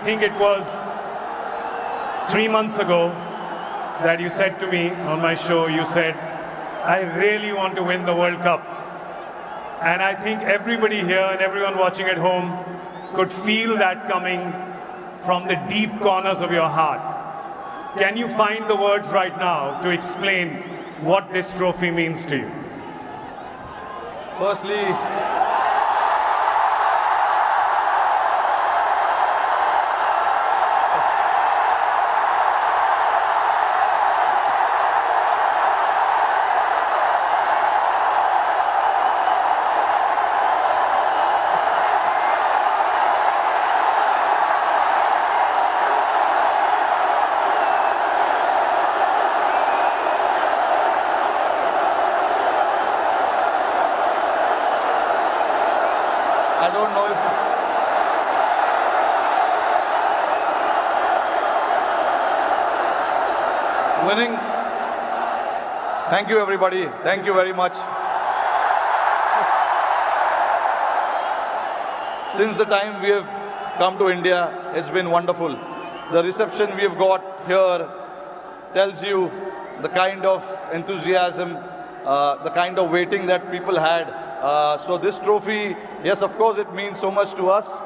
think it was 3 months ago that you said to me on my show, you said, I really want to win the World Cup. And I think everybody here and everyone watching at home could feel that coming from the deep corners of your heart. Can you find the words right now to explain what this trophy means to you? Firstly, I don't know if winning. Thank you, everybody. Thank you very much. Since the time we have come to India, it's been wonderful. The reception we have got here tells you the kind of enthusiasm, the kind of waiting that people had. So this trophy, yes, of course, it means so much to us,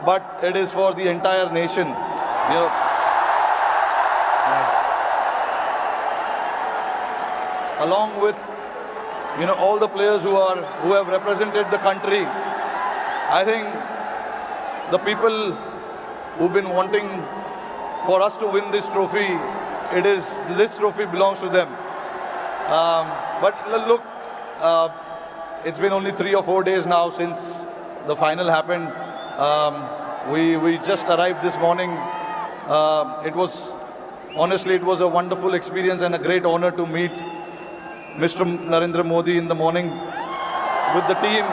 but it is for the entire nation. You know, along with all the players who have represented the country. I think the people who've been wanting for us to win this trophy, this trophy belongs to them. But look, it's been only 3 or 4 days now since the final happened. We just arrived this morning. Honestly, it was a wonderful experience and a great honor to meet Mr. Narendra Modi in the morning with the team.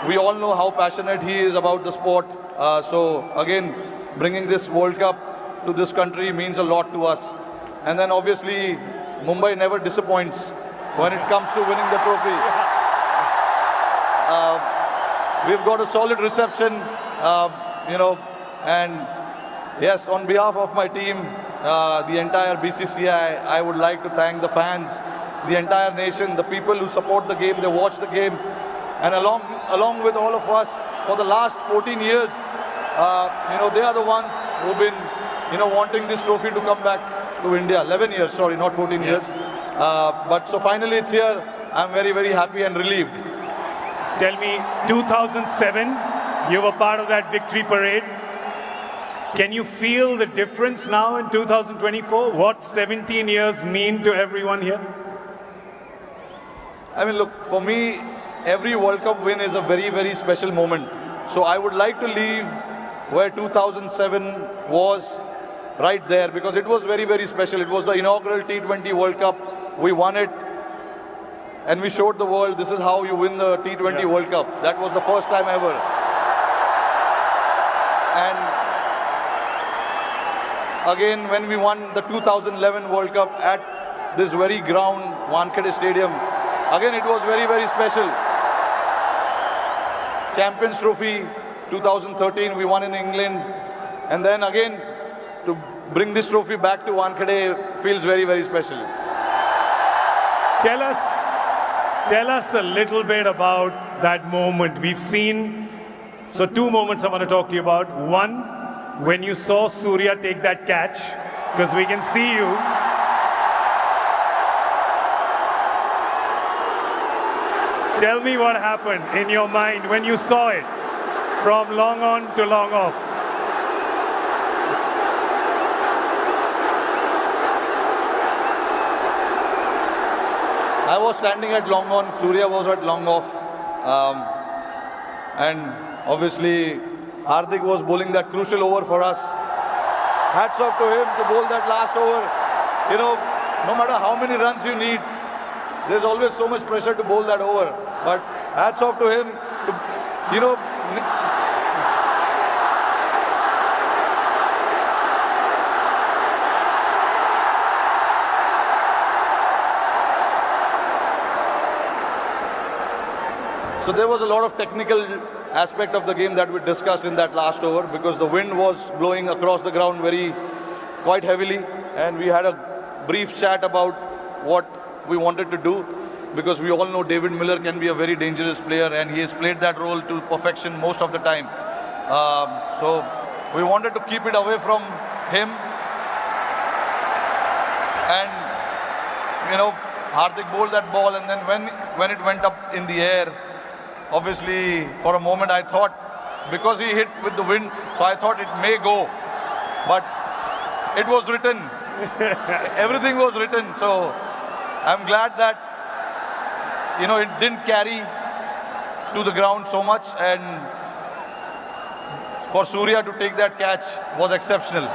We all know how passionate he is about the sport. So again, bringing this World Cup to this country means a lot to us. And then obviously, Mumbai never disappoints when it comes to winning the trophy. We've got a solid reception, and yes, on behalf of my team, the entire BCCI, I would like to thank the fans, the entire nation, the people who support the game, they watch the game, and along with all of us for the last 14 years, they are the ones who've been, wanting this trophy to come back to India. 11 years, sorry, not 14 years. But so finally it's here. I'm very, very happy and relieved. Tell me, 2007, you were part of that victory parade. Can you feel the difference now in 2024? What 17 years mean to everyone here? I mean, look, for me, every World Cup win is a very, very special moment. So I would like to leave where 2007 was, right there, because it was very, very special. It was the inaugural T20 World Cup. We won it, and we showed the world this is how you win the T20 World Cup. That was the first time ever. And again, when we won the 2011 World Cup at this very ground, Wankhede Stadium, again, it was very, very special. Champions Trophy 2013, we won in England. And then again, to bring this trophy back to Wankhede feels very, very special. Tell us a little bit about that moment. We've seen, so 2 moments I want to talk to you about. One, when you saw Surya take that catch, because we can see you. Tell me what happened in your mind when you saw it from long on to long off. I was standing at long on, Surya was at long off. And obviously, Hardik was bowling that crucial over for us. Hats off to him to bowl that last over. No matter how many runs you need, there's always so much pressure to bowl that over. But hats off to him to, So there was a lot of technical aspect of the game that we discussed in that last over, because the wind was blowing across the ground quite heavily, and we had a brief chat about what we wanted to do, because we all know David Miller can be a very dangerous player, and he has played that role to perfection most of the time. So we wanted to keep it away from him, and Hardik bowled that ball, and then when it went up in the air, obviously for a moment I thought, because he hit with the wind, so I thought it may go, but it was written. Everything was written. So I'm glad that it didn't carry to the ground so much, and for Surya to take that catch was exceptional.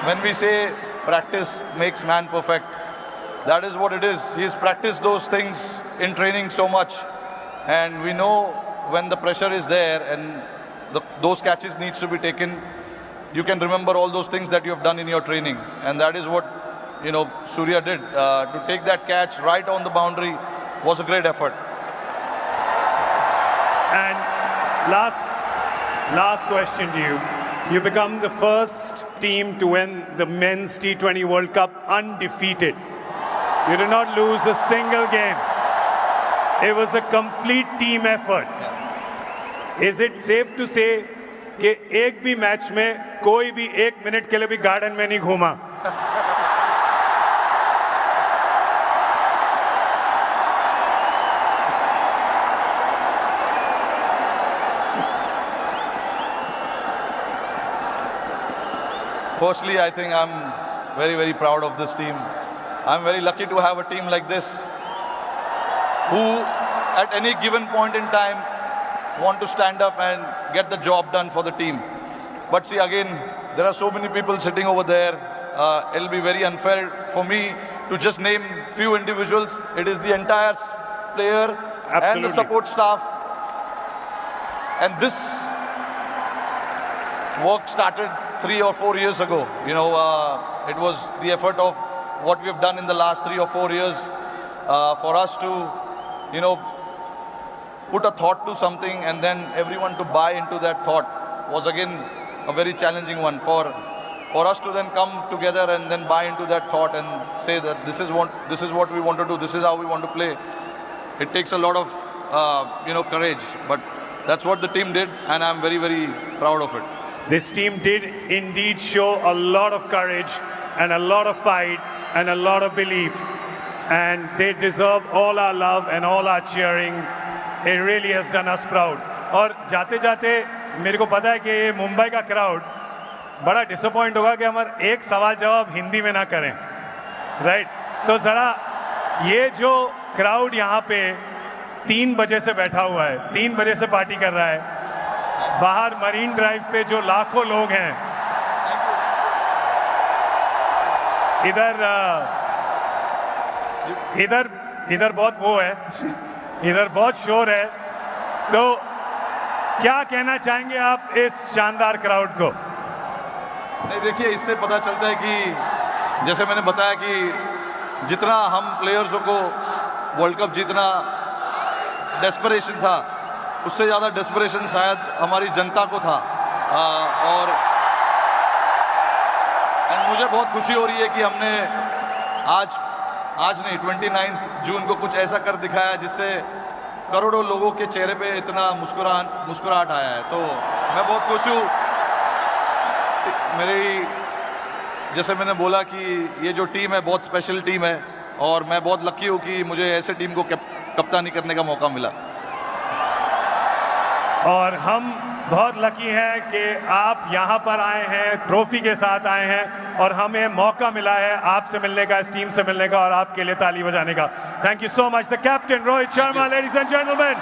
When we say practice makes man perfect, that is what it is. He's practiced those things in training so much, and we know when the pressure is there and those catches needs to be taken, you can remember all those things that you have done in your training, and that is what Surya did. To take that catch right on the boundary was a great effort. And last question to you. You become the first team to win the Men's T20 World Cup undefeated. You did not lose a single game. It was a complete team effort. Is it safe to say कि एक भी match में कोई भी 1 minute के लिए भी garden में नहीं घूमा? Firstly, I think I'm very, very proud of this team. I'm very lucky to have a team like this who, at any given point in time, want to stand up and get the job done for the team. But see, again, there are so many people sitting over there. It'll be very unfair for me to just name few individuals. It is the entire player and the support staff. And this work started 3 or 4 years ago. It was the effort of what we have done in the last 3 or 4 years for us to, put a thought to something, and then everyone to buy into that thought was again a very challenging one. For us to then come together and then buy into that thought and say that this is what we want to do, this is how we want to play. It takes a lot of courage, but that's what the team did, and I'm very, very proud of it. This team did indeed show a lot of courage and a lot of fight and a lot of belief, and they deserve all our love and all our cheering. It really has done us proud. और जाते-जाते मेरे को पता है कि ये मुंबई का crowd बड़ा disappoint होगा कि हमारा एक सवाल जवाब हिंदी में ना करें, राइट? तो ज़रा ये जो क्राउड यहाँ पे 3 बजे से बैठा हुआ है, 3 बजे से पार्टी कर रहा है, बाहर मरीन ड्राइव पे जो लाखों लोग हैं, इधर बहुत वो है, इधर बहुत शोर है, तो क्या कहना चाहेंगे आप इस शानदार क्राउड को? नहीं, देखिए, इससे पता चलता है कि जैसे मैंने बताया कि जितना हम प्लेयर्सों को वर्ल्ड कप जीतना डेस्परेशन था, उससे ज़्यादा डेस्परेशन शायद हमारी जनता को था। और मुझे बहुत खुशी हो रही है कि हमने आज नहीं 29 जून को कुछ ऐसा कर दिखाया जिससे करोड़ों लोगों के चेहरे पे इतना मुस्कुराहट आया है। तो मैं बहुत खुश हूँ। जैसे मैंने बोला कि ये जो टीम है बहुत स्पेशल टीम है, और मैं बहुत लकी हूँ कि मुझे ऐसे टीम को कप्तानी करने का मौका मिला। और हम बहुत लकी हैं कि आप यहाँ पर आए हैं, ट्रॉफी के साथ आए हैं, और हमें मौका मिला है आपसे मिलने का, इस टीम से मिलने का, और आपके लिए ताली बजाने का। Thank you so much the captain Rohit Sharma, ladies and gentleman.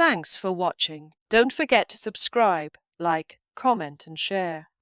Thanks for watching. Don't forget to subscribe, like, comment and share.